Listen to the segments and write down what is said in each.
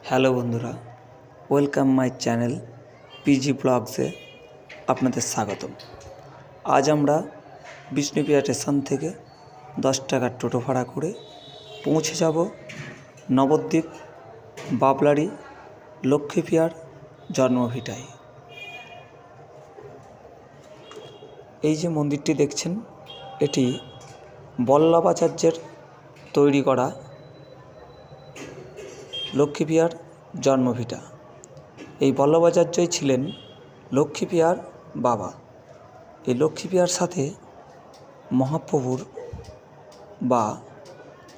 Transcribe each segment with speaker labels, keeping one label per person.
Speaker 1: Hello বন্ধুরা, welcome my channel PG ব্লগসে আপনাদের স্বাগতম। আজ আমরা বিষ্ণুপ্রিয়া স্টেশন থেকে 10 টাকার টোটো ভাড়া করে পৌঁছে যাব নবদ্বীপ বাবলারি লক্ষ্মীপ্রিয়ার জন্মভিটায়। এই যে মন্দিরটি দেখছেন, এটি বল্লভাচার্যের তৈরি করা লক্ষ্মীপ্রিয়ার জন্মভিটা। এই বল্লভাচার্যই ছিলেন লক্ষ্মীপ্রিয়ার বাবা। এই লক্ষ্মীপ্রিয়ার সাথে মহাপ্রভুর বা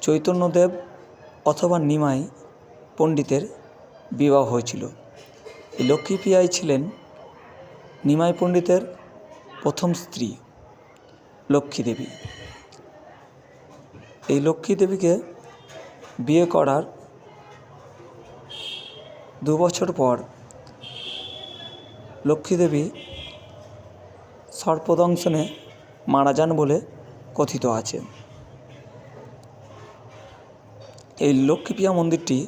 Speaker 1: চৈতন্যদেব অথবা নিমাই পণ্ডিতের বিবাহ হয়েছিল। এই লক্ষ্মীপ্রিয়াই ছিলেন নিমাই পণ্ডিতের প্রথম স্ত্রী লক্ষ্মীদেবী। এই লক্ষ্মীদেবীকে বিয়ে করার 2 বছর পর লক্ষ্মীদেবী সর্পদংশনে মারা যান বলে কথিত আছে। এই লক্ষ্মীপ্রিয়া মন্দিরটি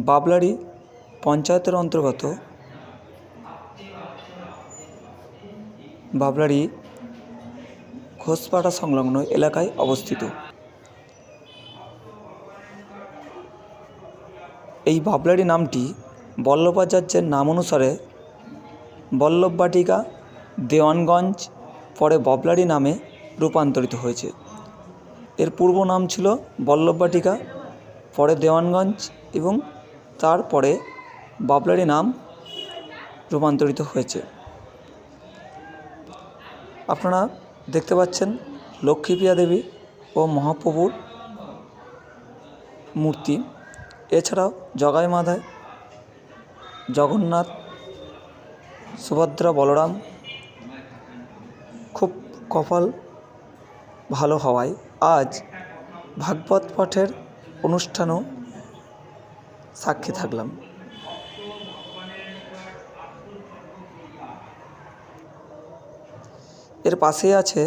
Speaker 1: বাবলারি পঞ্চায়েতের অন্তর্গত বাবলারি ঘোষপাড়া সংলগ্ন এলাকায় অবস্থিত। এই বাবলারি নামটি বল্লভাচার্যের নাম অনুসারে বল্লভবাটিকা দেওয়ানগঞ্জ পরে বাবলারি নামে রূপান্তরিত হয়েছে। এর পূর্ব নাম ছিল বল্লভবাটিকা, পরে দেওয়ানগঞ্জ এবং তারপরে বাবলারি নাম রূপান্তরিত হয়েছে। আপনারা দেখতে পাচ্ছেন লক্ষ্মীপ্রিয়া দেবী ও মহাপ্রভুর মূর্তি। এছাড়াও জগাই মাথায় জগন্নাথ, সুভদ্রা, বলরাম। খুব কপাল ভালো হওয়ায় আজ ভাগবত পাঠের অনুষ্ঠানও সাক্ষী থাকলাম। এর পাশেই আছে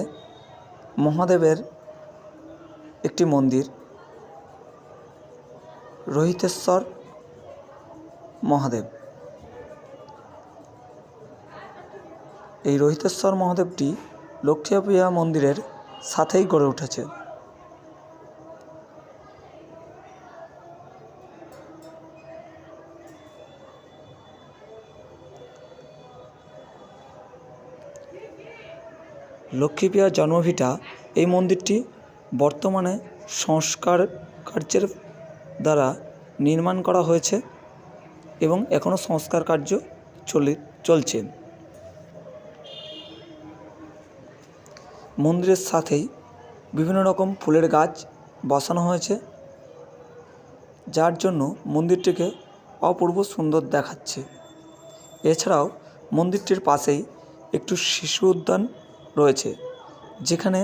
Speaker 1: মহাদেবের একটি মন্দির, রোহিতেশ্বর মহাদেব। এই রোহিতেশ্বর মহাদেবটি লক্ষ্মীপ্রিয়া মন্দিরের সাথেই গড়ে উঠেছে। লক্ষ্মীপ্রিয়ার জন্মভিটা এই মন্দিরটি বর্তমানে সংস্কার কার্যের দ্বারা নির্মাণ করা হয়েছে এবং এখনও সংস্কার কার্য চলছে। মন্দিরের সাথেই বিভিন্ন রকম ফুলের গাছ বসানো হয়েছে, যার জন্য মন্দিরটিকে অপূর্ব সুন্দর দেখাচ্ছে। এছাড়াও মন্দিরটির পাশেই একটু শিশু উদ্যান রয়েছে, যেখানে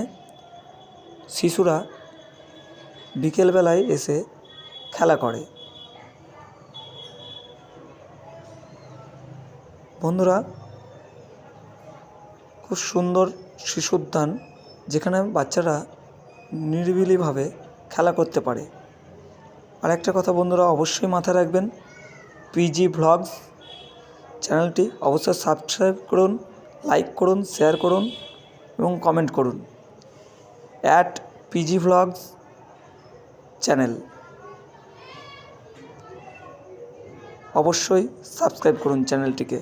Speaker 1: শিশুরা বিকেলবেলায় এসে খেলা করে। বন্ধুরা, খুব সুন্দর শিশু উদ্যান, যেখানে বাচ্চারা নিরিবিলিভাবে খেলা করতে পারে। আর একটা কথা বন্ধুরা, অবশ্যই মাথায় রাখবেন, পিজি ব্লগস চ্যানেলটি অবশ্যই সাবস্ক্রাইব করুন, লাইক করুন, শেয়ার করুন এবং কমেন্ট করুন। @পিজি ব্লগস চ্যানেল অবশ্যই সাবস্ক্রাইব করুন চ্যানেলটিকে।